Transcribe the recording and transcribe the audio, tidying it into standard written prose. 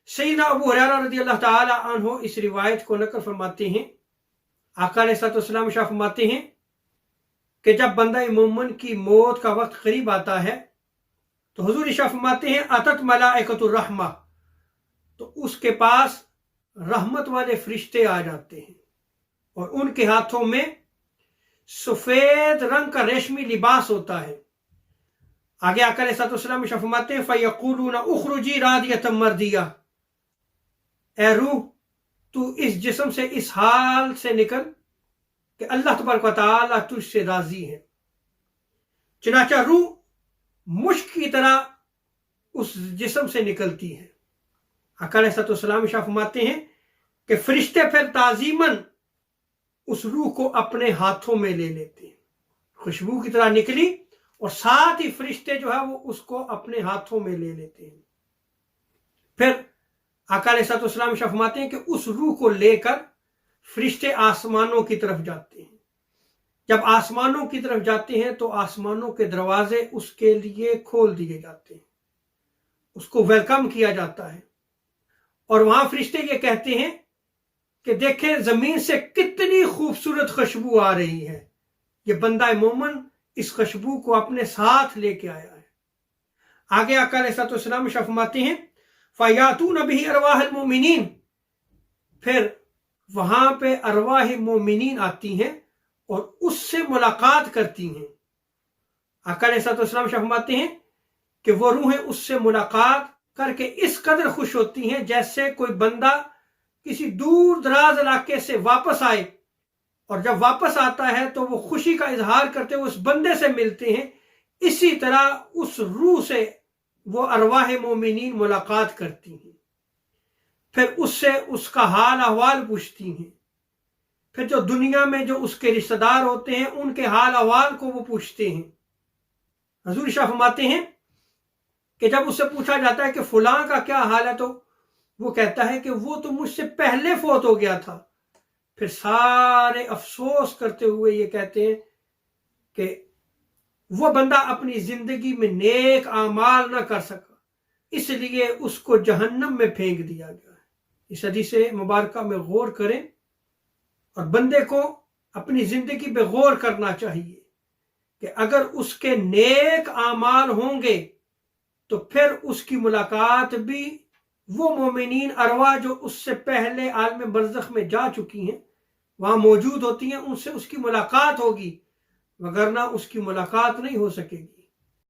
सैयदना अबू हुरैरा रज़ियल्लाहु ताला अन्हु इस रिवायत को नकल फरमाते हैं, आका अलैहिस्सलाम इरशाद फरमाते हैं कि जब बंदा मोमिन की मौत का वक्त करीब आता है तो हुजूर इरशाद फरमाते हैं अतत मलाइकतुर रहमा, तो उसके पास रहमत वाले फरिश्ते आ जाते हैं और उनके हाथों में सफेद रंग का रेशमी लिबास होता है। आगे आका अलैहिस्सलाम इरशाद फरमाते हैं फयक़ूलूना उखरुजी रादियतम मर्दिया, ए रूह तू इस जिस्म से इस हाल से निकल कि अल्लाह तबारक व तआला तुझसे राजी है। चनाचा रूह मुश्क की तरह उस जिस्म से निकलती है। आका अलैहिस्सलाम इरशाद फरमाते हैं कि फरिश्ते फिर ताजीमन उस रूह को अपने हाथों में ले लेते हैं। खुशबू की तरह निकली और साथ ही फरिश्ते जो है वो उसको अपने हाथों में ले लेते हैं। फिर आका अलैहिस्सलाम इरशाद फरमाते हैं कि उस रूह को लेकर फरिश्ते आसमानों की तरफ जाते हैं। जब आसमानों की तरफ जाते हैं तो आसमानों के दरवाजे उसके लिए खोल दिए जाते हैं, उसको वेलकम किया जाता है और वहां फरिश्ते ये कहते हैं कि देखें जमीन से कितनी खूबसूरत खुशबू आ रही है, ये बंदा मोमिन इस खुशबू को अपने साथ लेके आया है। आगे आका अलैहिस्सलाम फरमाते हैं फयातून बिही अरवाहुल मोमिनीन, फिर वहां पे अरवाह मोमिनीन आती हैं और उससे मुलाकात करती हैं। आका अलैहिस्सलाम फरमाते हैं कि वो रूहें उससे मुलाकात करके इस कदर खुश होती हैं जैसे कोई बंदा किसी दूर दराज इलाके से वापस आए और जब वापस आता है तो वो खुशी का इजहार करते हुए उस बंदे से मिलते हैं। इसी तरह उस रूह से वो अरवाह मोमिनीन मुलाकात करती हैं, फिर उससे उसका हाल अहवाल पूछती हैं, फिर जो दुनिया में जो उसके रिश्तेदार होते हैं उनके हाल अहवाल को वो पूछते हैं। हुजूर शाह फरमाते हैं कि जब उससे पूछा जाता है कि फलां का क्या हाल है तो वो कहता है कि वो तो मुझसे पहले फौत हो गया था। फिर सारे अफसोस करते हुए ये कहते हैं कि वो बंदा अपनी जिंदगी में नेक आमाल ना कर सका, इसलिए उसको जहन्नम में फेंक दिया गया है। इस हदीस मुबारक में गौर करें और बंदे को अपनी जिंदगी पे गौर करना चाहिए कि अगर उसके नेक आमाल होंगे तो फिर उसकी मुलाकात भी वो मोमिनीन अरवा जो उससे पहले आलम बरज़ख में जा चुकी हैं वहां मौजूद होती हैं, उनसे उसकी मुलाकात होगी, वगरना उसकी मुलाकात नहीं हो सकेगी।